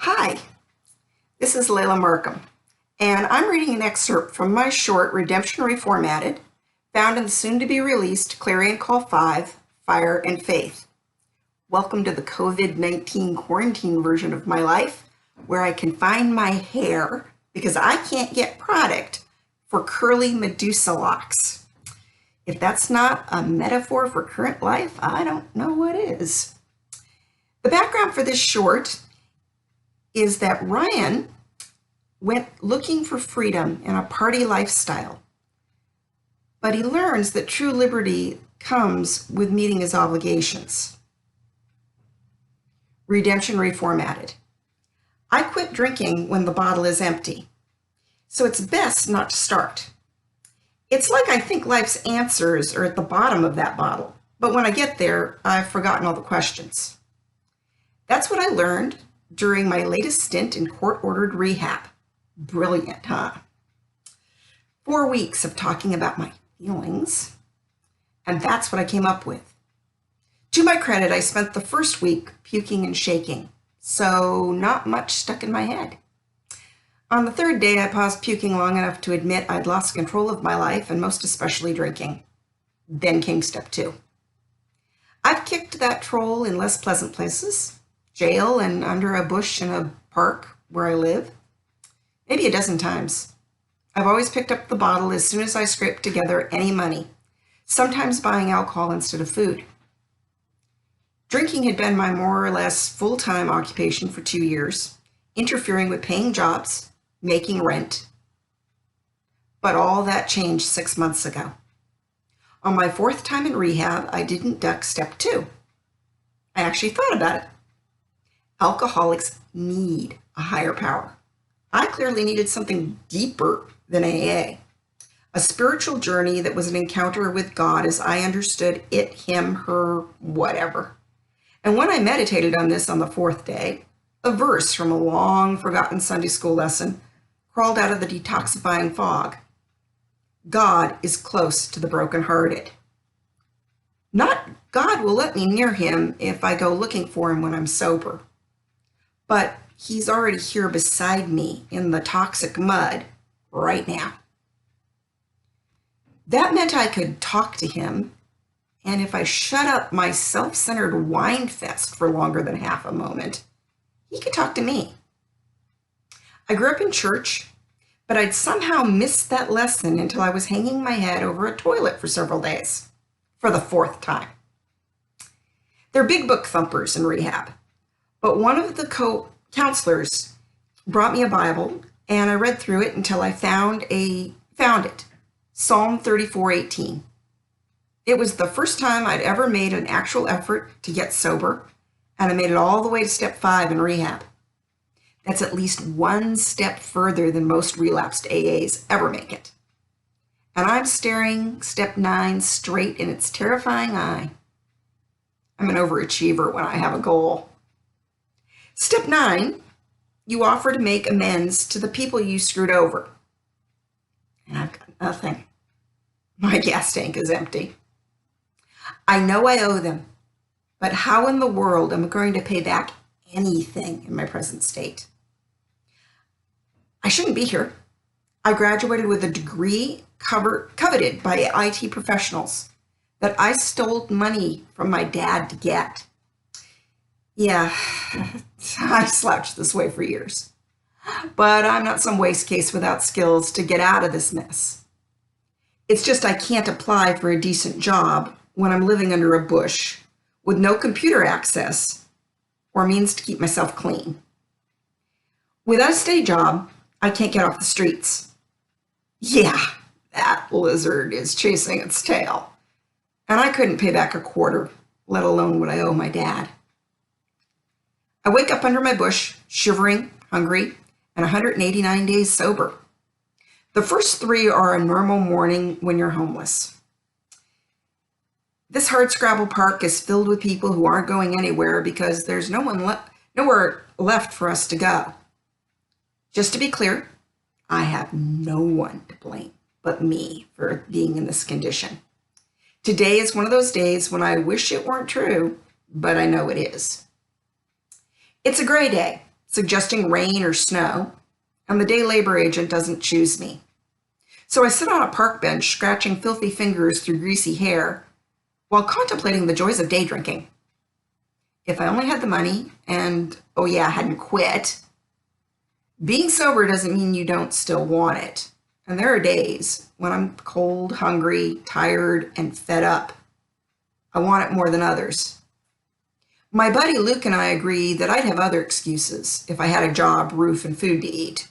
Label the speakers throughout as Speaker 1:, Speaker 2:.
Speaker 1: Hi, this is Lela Markham, and I'm reading an excerpt from my short Redemption Reformatted, found in the soon-to-be-released Clarion Call 5, Fire and Faith. Welcome to the COVID-19 quarantine version of my life, where I confine my hair because I can't get product for curly Medusa locks. If that's not a metaphor for current life, I don't know what is. The background for this short is that Ryan went looking for freedom in a party lifestyle, but he learns that true liberty comes with meeting his obligations. Redemption Reformatted. I quit drinking when the bottle is empty, so it's best not to start. It's like I think life's answers are at the bottom of that bottle, but when I get there, I've forgotten all the questions. That's what I learned during my latest stint in court-ordered rehab. Brilliant, huh? 4 weeks of talking about my feelings, and that's what I came up with. To my credit, I spent the first week puking and shaking, so not much stuck in my head. On the third day, I paused puking long enough to admit I'd lost control of my life, and most especially drinking. Then came step 2. I've kicked that troll in less pleasant places, jail and under a bush in a park where I live, maybe a dozen times. I've always picked up the bottle as soon as I scraped together any money, sometimes buying alcohol instead of food. Drinking had been my more or less full-time occupation for 2 years, interfering with paying jobs, making rent. But all that changed 6 months ago. On my 4th time in rehab, I didn't duck step 2. I actually thought about it. Alcoholics need a higher power. I clearly needed something deeper than AA. A spiritual journey that was an encounter with God as I understood it, him, her, whatever. And when I meditated on this on the 4th day, a verse from a long forgotten Sunday school lesson crawled out of the detoxifying fog. God is close to the brokenhearted. Not God will let me near him if I go looking for him when I'm sober. But he's already here beside me in the toxic mud right now. That meant I could talk to him, and if I shut up my self-centered whine fest for longer than half a moment, he could talk to me. I grew up in church, but I'd somehow missed that lesson until I was hanging my head over a toilet for several days, for the 4th time. They're big book thumpers in rehab. But one of the counselors brought me a Bible, and I read through it until I found it, Psalm 34:18. It was the first time I'd ever made an actual effort to get sober, and I made it all the way to step 5 in rehab. That's at least one step further than most relapsed AAs ever make it. And I'm staring step 9 straight in its terrifying eye. I'm an overachiever when I have a goal. Step 9, you offer to make amends to the people you screwed over. And I've got nothing. My gas tank is empty. I know I owe them, but how in the world am I going to pay back anything in my present state? I shouldn't be here. I graduated with a degree coveted by IT professionals that I stole money from my dad to get. Yeah, I slouched this way for years, but I'm not some waste case without skills to get out of this mess. It's just I can't apply for a decent job when I'm living under a bush with no computer access or means to keep myself clean. Without a steady job, I can't get off the streets. Yeah, that lizard is chasing its tail, and I couldn't pay back a quarter, let alone what I owe my dad. I wake up under my bush, shivering, hungry, and 189 days sober. The first 3 are a normal morning when you're homeless. This hardscrabble park is filled with people who aren't going anywhere because there's nowhere left for us to go. Just to be clear, I have no one to blame but me for being in this condition. Today is one of those days when I wish it weren't true, but I know it is. It's a gray day, suggesting rain or snow, and the day labor agent doesn't choose me. So I sit on a park bench scratching filthy fingers through greasy hair while contemplating the joys of day drinking. If I only had the money and, oh yeah, hadn't quit. Being sober doesn't mean you don't still want it. And there are days when I'm cold, hungry, tired, and fed up. I want it more than others. My buddy Luke and I agree that I'd have other excuses if I had a job, roof, and food to eat.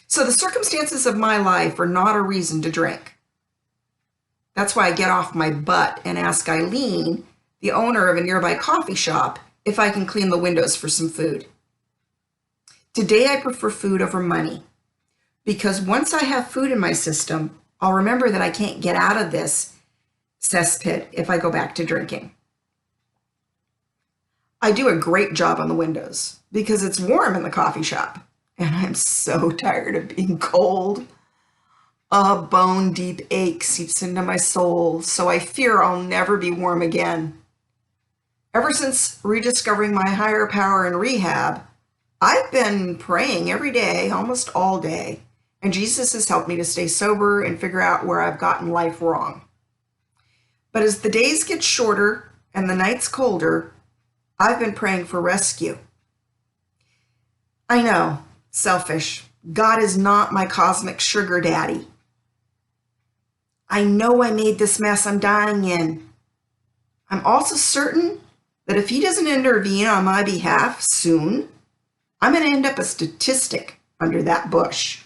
Speaker 1: So the circumstances of my life are not a reason to drink. That's why I get off my butt and ask Eileen, the owner of a nearby coffee shop, if I can clean the windows for some food. Today I prefer food over money, because once I have food in my system, I'll remember that I can't get out of this cesspit if I go back to drinking. I do a great job on the windows because it's warm in the coffee shop, and I'm so tired of being cold. A bone-deep ache seeps into my soul, so I fear I'll never be warm again. Ever since rediscovering my higher power in rehab, I've been praying every day, almost all day, and Jesus has helped me to stay sober and figure out where I've gotten life wrong. But as the days get shorter and the nights colder, I've been praying for rescue. I know, selfish. God is not my cosmic sugar daddy. I know I made this mess I'm dying in. I'm also certain that if he doesn't intervene on my behalf soon, I'm going to end up a statistic under that bush.